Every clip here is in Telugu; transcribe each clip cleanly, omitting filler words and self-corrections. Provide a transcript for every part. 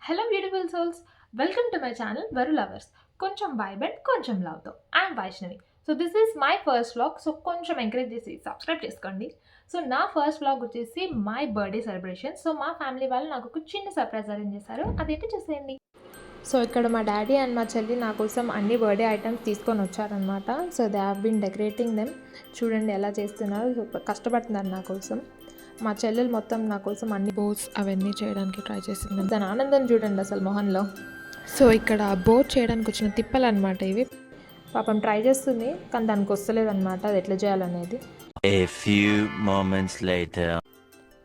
Hello beautiful souls, welcome to my channel Varu Lovers. కొంచెం వైబ్ అండ్ కొంచెం లవ్తో I'm Vaishnavi. So this is my first vlog. So కొంచెం ఎంకరేజ్ చేసి సబ్స్క్రైబ్ చేసుకోండి. సో నా ఫస్ట్ వ్లాగ్ వచ్చేసి మై బర్త్డే సెలబ్రేషన్. సో మా ఫ్యామిలీ వాళ్ళు నాకు ఒక చిన్న సర్ప్రైజ్ అరేంజ్ చేశారు, అదేంటి చూసేయండి. సో ఇక్కడ మా డాడీ అండ్ మా చెల్లి నా కోసం అన్ని బర్త్డే ఐటమ్స్ తీసుకొని వచ్చారనమాట. So they have been decorating them. చూడండి ఎలా చేస్తున్నారు, కష్టపడుతున్నారు నా కోసం. మా చెల్లెలు మొత్తం నా కోసం అన్ని బోట్స్ అవన్నీ చేయడానికి ట్రై చేసింది. దాని ఆనందం చూడండి అసలు మొహంలో. సో ఇక్కడ బోట్ చేయడానికి వచ్చిన తిప్పలు అనమాట ఇవి. పాపం ట్రై చేస్తుంది కానీ దానికి వస్తలేదు అనమాట, అది ఎట్లా చేయాలనేది.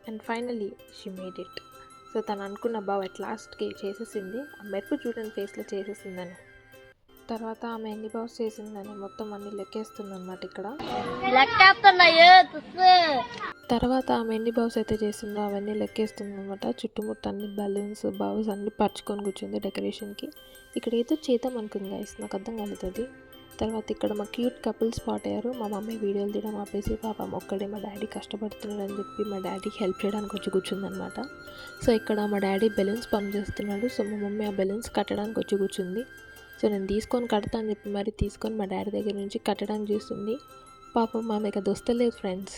And finally she made it. So తను అనుకున్న అట్ లాస్ట్కి చేసేసింది. ఆ మెరుపు చూడండి ఫేస్లో చేసేసిందని. తర్వాత ఆమె ఎన్ని బాక్స్ చేసిందని మొత్తం అన్ని లెక్కేస్తుంది అనమాట ఇక్కడ. తర్వాత ఆమె ఎన్ని బాక్స్ అయితే చేసిందో అవన్నీ లెక్కేస్తుంది అనమాట. చుట్టుముట్టు అన్ని బలూన్స్ బాక్స్ అన్ని పరుచుకొని కూర్చుంది డెకరేషన్కి. ఇక్కడ ఏదో చేద్దాం అనుకుంది గైస్, నాకు అర్థం కాలేదు అది. తర్వాత ఇక్కడ మా క్యూట్ కపుల్ స్పాట్ అయ్యారు. మా మమ్మీ వీడియోలు తీయడం ఆపేసి పాపం ఒక్కడే మా డాడీ కష్టపడుతున్నాడు అని చెప్పి మా డాడీకి హెల్ప్ చేయడానికి వచ్చి కూర్చుందనమాట. సో ఇక్కడ మా డాడీ బెలూన్స్ పంప్ చేస్తున్నాడు. సో మా మమ్మీ ఆ బెలూన్స్ కట్టడానికి వచ్చి కూర్చుంది. సో నేను తీసుకొని కడతా అని చెప్పి మరి తీసుకొని మా డాడీ దగ్గర నుంచి కట్టడానికి చూస్తుంది. పాపం ఆమెకు అది వస్తలేదు ఫ్రెండ్స్.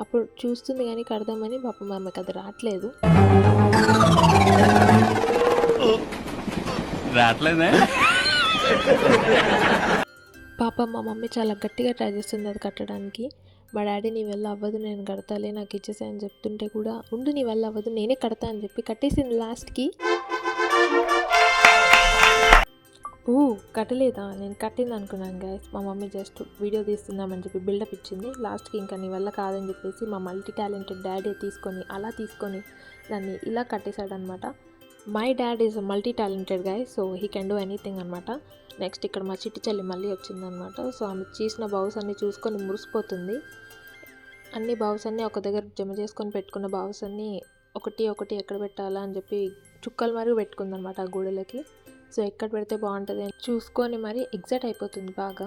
అప్పుడు చూస్తుంది కానీ కడదామని, పాపం ఆమెకు అది రావట్లేదు. పాపం మా మమ్మీ చాలా గట్టిగా ట్రై చేస్తుంది అది కట్టడానికి. మా డాడీ నీ వల్ల అవ్వదు, నేను కడతాలే, నాకు ఇచ్చేసా అని చెప్తుంటే కూడా ఉండు నీ వల్ల అవ్వదు నేనే కడతా అని చెప్పి కట్టేసింది లాస్ట్కి. కట్టలేదా, నేను కట్టింది అనుకున్నాను గైస్. మా మమ్మీ జస్ట్ వీడియో తీస్తున్నామని చెప్పి బిల్డప్ ఇచ్చింది. లాస్ట్కి ఇంకా నీ వల్ల కాదని చెప్పేసి మా మల్టీ టాలెంటెడ్ డాడీ తీసుకొని దాన్ని ఇలా కట్టేశాడనమాట. My dad is multi talented guys, so he can do anything అనమాట. నెక్స్ట్ ఇక్కడ మా చిట్టి చెల్లి మళ్ళీ వచ్చిందనమాట. సో ఆమె చేసిన బావుస్ అన్నీ చూసుకొని మురిసిపోతుంది. అన్ని బావుస్ అన్నీ ఒక దగ్గర జమ చేసుకొని పెట్టుకున్న బావుస్ అన్నీ ఒకటి ఎక్కడ పెట్టాలా అని చెప్పి చుక్కలు మరీ పెట్టుకుందనమాట ఆ గోడలకి. సో ఎక్కడ పెడితే బాగుంటుంది అని చూసుకొని మరి ఎగ్జైట్ అయిపోతుంది బాగా.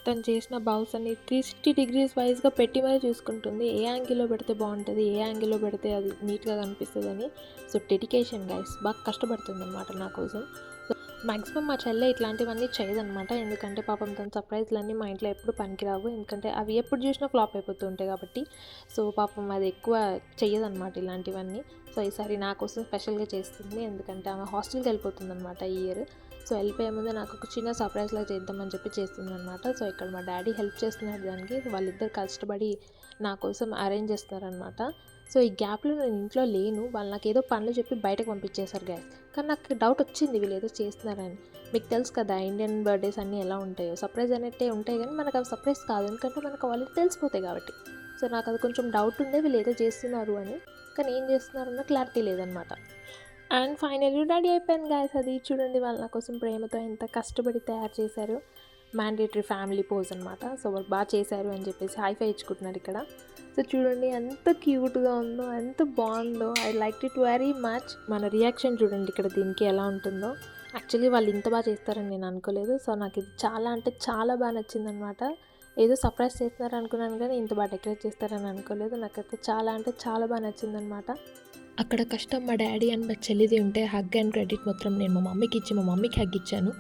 తను చేసిన బౌల్స్ అన్ని 360 degrees వైజ్గా పెట్టి మరీ చూసుకుంటుంది, ఏ యాంగిల్లో పెడితే బాగుంటుంది, ఏ యాంగిల్లో పెడితే అది నీట్గా కనిపిస్తుంది అని. సో డెడికేషన్ గైస్, బాగా కష్టపడుతుంది అనమాట నా కోసం. సో మ్యాక్సిమం మా చెల్లె ఇట్లాంటివన్నీ చేయదనమాట, ఎందుకంటే పాపం తన సర్ప్రైజ్లన్నీ మా ఇంట్లో ఎప్పుడు పనికిరావు, ఎందుకంటే అవి ఎప్పుడు చూసినా ఫ్లాప్ అయిపోతూ ఉంటాయి కాబట్టి. సో పాపం అది ఎక్కువ చెయ్యదనమాట ఇలాంటివన్నీ. సో ఈసారి నా కోసం స్పెషల్గా చేస్తుంది, ఎందుకంటే ఆమె హాస్టల్కి వెళ్ళిపోతుంది అనమాట ఈ ఇయర్. సో వెళ్ళిపోయే ముందు నాకు ఒక చిన్న సర్ప్రైజ్లా చేద్దామని చెప్పి చేస్తుంది అనమాట. సో ఇక్కడ మా డాడీ హెల్ప్ చేస్తున్నారు దానికి, వాళ్ళిద్దరు కష్టపడి నా కోసం అరేంజ్ చేస్తున్నారనమాట. సో ఈ గ్యాప్లో నేను ఇంట్లో లేను, వాళ్ళు నాకు ఏదో పనులు చెప్పి బయటకు పంపించేశారు గ్యాస్. కానీ నాకు డౌట్ వచ్చింది వీళ్ళు ఏదో చేస్తున్నారని. మీకు తెలుసు కదా ఇండియన్ బర్త్డేస్ అన్నీ ఎలా ఉంటాయో, సర్ప్రైజ్ అనేట్టే ఉంటాయి కానీ మనకు అవి సర్ప్రైజ్ కాదు, ఎందుకంటే మనకు వాళ్ళకి తెలిసిపోతాయి కాబట్టి. సో నాకు అది కొంచెం డౌట్ ఉండే వీళ్ళు ఏదో చేస్తున్నారు అని, కానీ ఏం చేస్తున్నారన్న క్లారిటీ లేదనమాట. అండ్ ఫైనల్లీ రెడీ అయిపోయాను గాయస్. అది చూడండి వాళ్ళు నా కోసం ప్రేమతో ఎంత కష్టపడి తయారు చేశారు. మ్యాండేటరీ ఫ్యామిలీ పోజ్ అనమాట. సో వాళ్ళు బాగా చేశారు అని చెప్పేసి హైఫై ఇచ్చుకుంటున్నారు ఇక్కడ. సో చూడండి ఎంత క్యూట్గా ఉందో, ఎంత బాగుందో, I like it very much. మన రియాక్షన్ చూడండి ఇక్కడ దీనికి ఎలా ఉంటుందో. యాక్చువల్లీ వాళ్ళు ఇంత బాగా చేస్తారని నేను అనుకోలేదు. సో నాకు ఇది చాలా అంటే చాలా బాగా నచ్చిందనమాట. ఏదో సర్ప్రైజ్ చేస్తున్నారు అనుకున్నాను కానీ ఇంత బాగా డెకరేట్ చేస్తారని అనుకోలేదు. నాకైతే చాలా అంటే చాలా బాగా నచ్చిందనమాట. అక్కడ కష్టం మా డాడీ అండ్ మా చెల్లిది ఉంటే హగ్ అండ్ క్రెడిట్ మొత్తం నేను మా మమ్మీకి ఇచ్చి మా మమ్మీకి హగ్ ఇచ్చాను.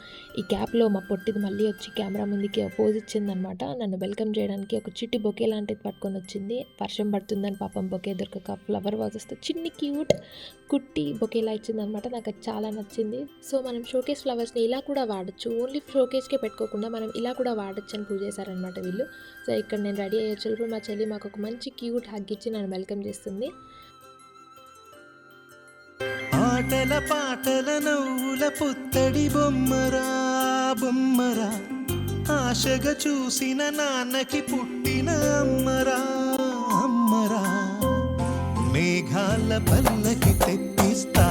ఈ గ్యాప్లో మా పొట్టిది మళ్ళీ వచ్చి కెమెరా ముందుకి పోజ్ ఇచ్చిందనమాట. నన్ను వెల్కమ్ చేయడానికి ఒక చిట్టి బొకే లాంటిది పట్టుకొని వచ్చింది. వర్షం పడుతుందని పాపం బొకే దొరకక ఫ్లవర్ వాజెస్తో చిన్ని క్యూట్ కుట్టి బొకేలా ఇచ్చిందనమాట. నాకు అది చాలా నచ్చింది. సో మనం షోకేస్ ఫ్లవర్స్ని ఇలా కూడా వాడచ్చు, ఓన్లీ షోకేస్కే పెట్టుకోకుండా మనం ఇలా కూడా వాడచ్చు అని ప్రూవ్ చేశారనమాట వీళ్ళు. సో ఇక్కడ నేను రెడీ అయ్యేటప్పుడు మా చెల్లి మాకు ఒక మంచి క్యూట్ హగ్ ఇచ్చి నన్ను వెల్కమ్ చేస్తుంది. ఆటల పాటల నవ్వుల పుత్తడి బొమ్మరా ఆశగా చూసిన నాన్నకి పుట్టిన అమ్మరా మేఘాల పల్లకి తెప్పిస్తా,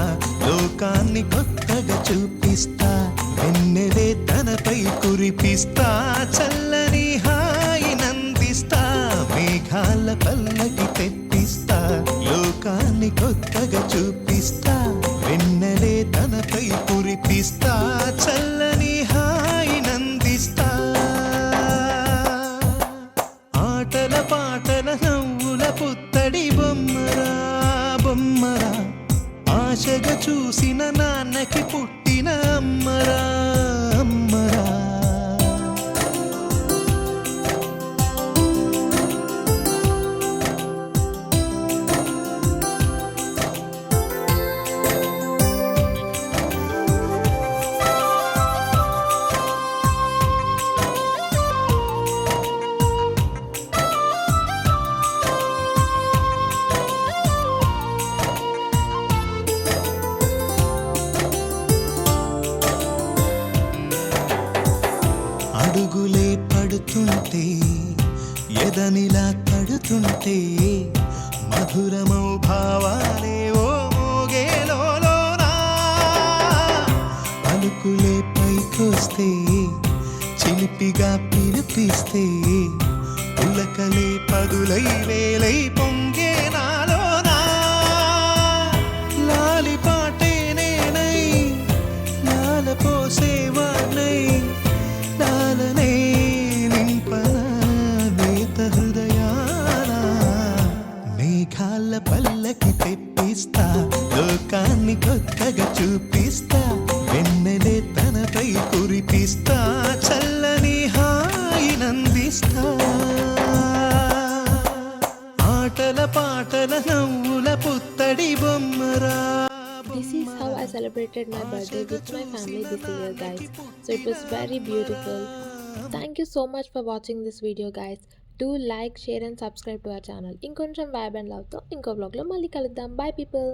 లోకాన్ని కొత్తగా చూపిస్తా, వెన్నెలే తనపై కురిపిస్తా, చల్లని హాయి నందిస్తా. మేఘాల పల్లకి తెప్పిస్తా, లోకాన్ని కొత్తగా చూపిస్తా, వెన్నెలే తనపై కురిపిస్తా, చల్లని హాయి నందిస్తా. ఆటల పాటల నవ్వుల పుత్తడి బొమ్మరా ఆశగా చూసిన నాన్నకి పుట్టిన అమ్మరా అమ్మరా. అడుగులే పడుతుంటే ఎదనిలా తడుతుంటే మధురమౌ భావాలే ఓ మోగేలోనా. పలుకులే పైకొస్తే చిలిపిగా పిలిపిస్తే పులకలే పదులై వేలై పొంగే నాలోనా. లాలిపాటే నేనై లాల పోసేవాణ్ణై లాలనే నింపన నేత హృదయాల. మేఘాల పల్లకి తెప్పిస్తా లోకాన్ని కొత్తగా చూపిస్తా వెన్నెలే తనపై కురిపిస్తా చల్లని హాయినందిస్తా. ఆటల పాటల నవ్వుల పుత్తడి బొమ్మరా. This is how I celebrated my birthday with my family this year, guys. So it was very beautiful. Thank you so much for watching this video, guys. Do like, share and subscribe to our channel. ఇంకొంచెం vibe and love తో ఇంకో vlog లో మళ్ళీ కలుద్దాం. Bye people.